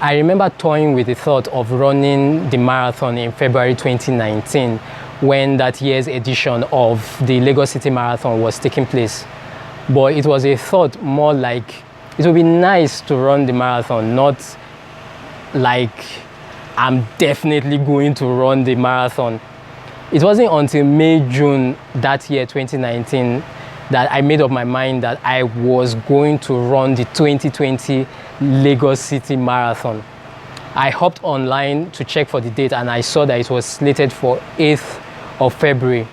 I remember toying with the thought of running the marathon in February 2019 when that year's edition of the Lagos City Marathon was taking place. But it was a thought more like it would be nice to run the marathon, not like I'm definitely going to run the marathon. It wasn't until May, June that year, 2019, that I made up my mind that I was going to run the 2020 Lagos City Marathon. I hopped online to check for the date and I saw that it was slated for 8th of February.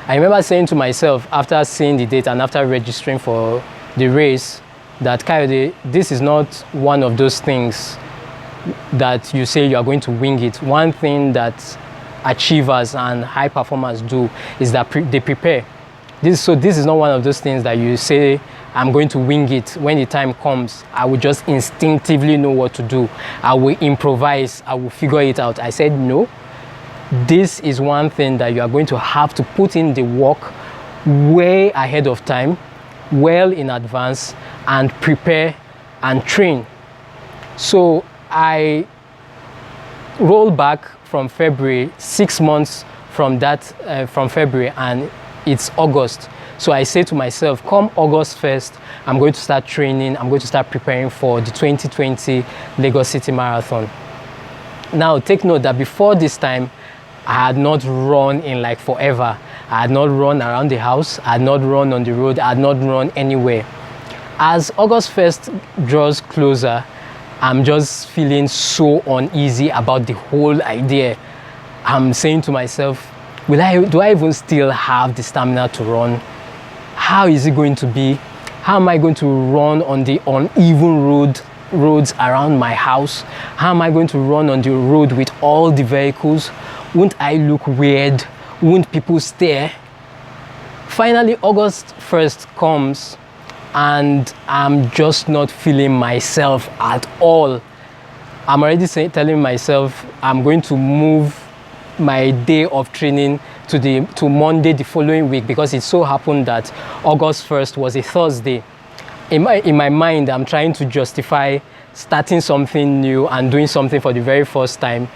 I remember saying to myself after seeing the date and after registering for the race that, Kayode, this is not one of those things that you say you are going to wing it. One thing that achievers and high performers do is that they prepare. This is not one of those things that you say, I'm going to wing it. When the time comes, I will just instinctively know what to do. I will improvise. I will figure it out. I said, no. This is one thing that you are going to have to put in the work way ahead of time, well in advance, and prepare and train. So I rolled back from February, 6 months from February, and it's August. So I say to myself, come August 1st, I'm going to start training, I'm going to start preparing for the 2020 Lagos City Marathon. Now take note that before this time, I had not run in like forever. I had not run around the house, I had not run on the road, I had not run anywhere. As August 1st draws closer, I'm just feeling so uneasy about the whole idea. I'm saying to myself, do I even still have the stamina to run? How is it going to be? How am I going to run on the uneven roads around my house? How am I going to run on the road with all the vehicles? Won't I look weird? Won't people stare? Finally, August 1st comes and I'm just not feeling myself at all. I'm already telling myself I'm going to move my day of training to Monday the following week, because it so happened that August 1st was a Thursday. In my mind, I'm trying to justify starting something new and doing something for the very first time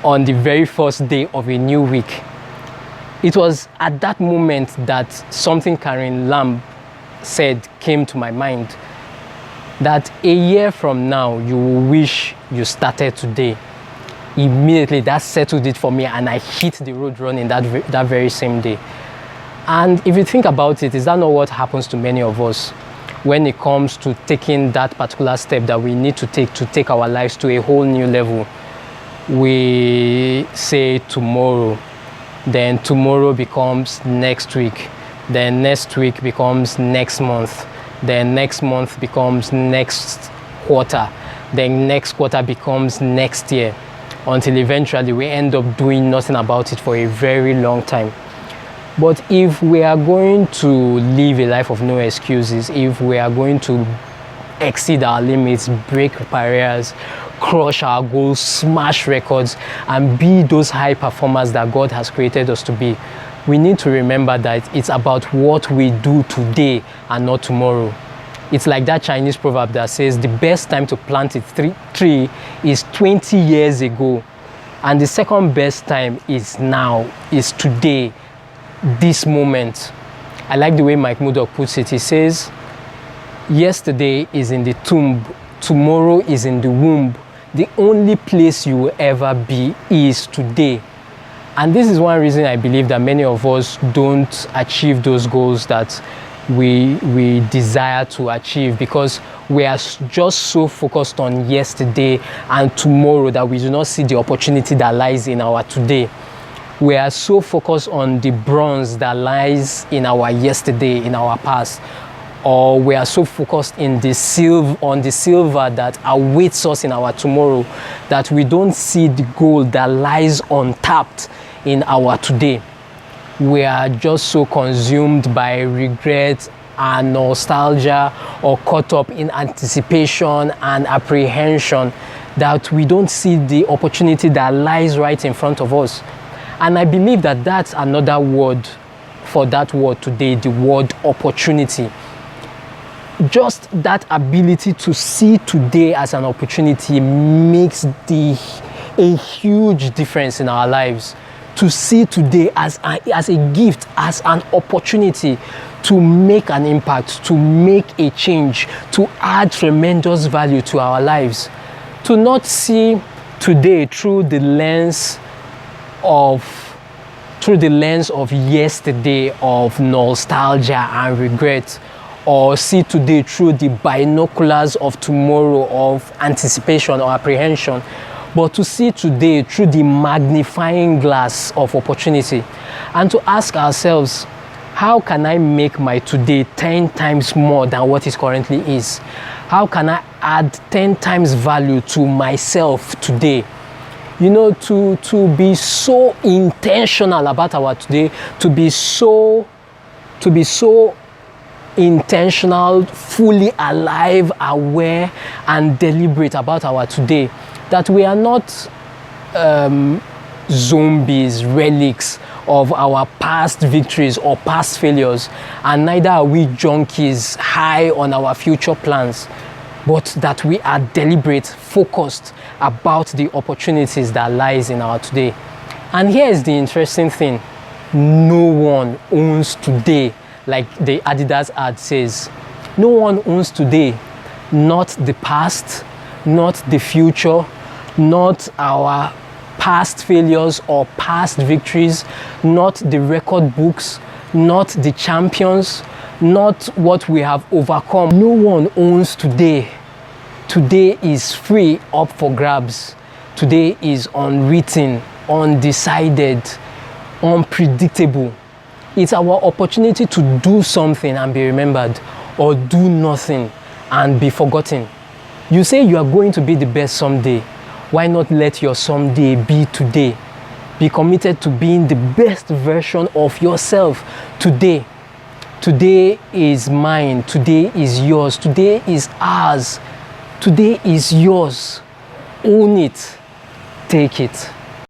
on the very first day of a new week. It was at that moment that something Karen Lamb said came to my mind, that a year from now you will wish you started today. Immediately that settled it for me and I hit the road running that very same day. And if you think about it, is that not what happens to many of us when it comes to taking that particular step that we need to take our lives to a whole new level? We say tomorrow, then tomorrow becomes next week, then next week becomes next month, then next month becomes next quarter, then next quarter becomes next year, until eventually we end up doing nothing about it for a very long time. But if we are going to live a life of no excuses, if we are going to exceed our limits, break barriers, crush our goals, smash records, and be those high performers that God has created us to be, we need to remember that it's about what we do today and not tomorrow. It's like that Chinese proverb that says the best time to plant a tree is 20 years ago, and the second best time is now, is today, this moment. I like the way Mike Murdoch puts it. He says, yesterday is in the tomb, tomorrow is in the womb. The only place you will ever be is today. And this is one reason I believe that many of us don't achieve those goals that we desire to achieve, because we are just so focused on yesterday and tomorrow that we do not see the opportunity that lies in our today. We are so focused on the bronze that lies in our yesterday, in our past, or we are so focused on the silver that awaits us in our tomorrow, that we don't see the gold that lies untapped in our today. We are just so consumed by regret and nostalgia, or caught up in anticipation and apprehension, that we don't see the opportunity that lies right in front of us. And I believe that that's another word for that word today, the word opportunity. just that ability to see today as an opportunity makes a huge difference in our lives. To see today as a gift, as an opportunity to make an impact, to make a change, to add tremendous value to our lives. To not see today through the lens of yesterday, of nostalgia and regret, or see today through the binoculars of tomorrow, of anticipation or apprehension, but to see today through the magnifying glass of opportunity, and to ask ourselves, how can I make my today 10 times more than what it currently is? How can I add 10 times value to myself today? You know, to be so intentional about our today, to be so intentional, fully alive, aware, and deliberate about our today, that we are not zombies, relics of our past victories or past failures, and neither are we junkies high on our future plans, but that we are deliberate, focused about the opportunities that lies in our today. And here is the interesting thing: no one owns today. Like the Adidas ad says, no one owns today, not the past, not the future, not our past failures or past victories, not the record books, not the champions, not what we have overcome. No one owns today. Today is free, up for grabs. Today is unwritten, undecided, unpredictable. It's our opportunity to do something and be remembered, or do nothing and be forgotten. You say you are going to be the best someday. Why not let your someday be today? Be committed to being the best version of yourself today. Today is mine. Today is yours. Today is ours. Today is yours. Own it. Take it.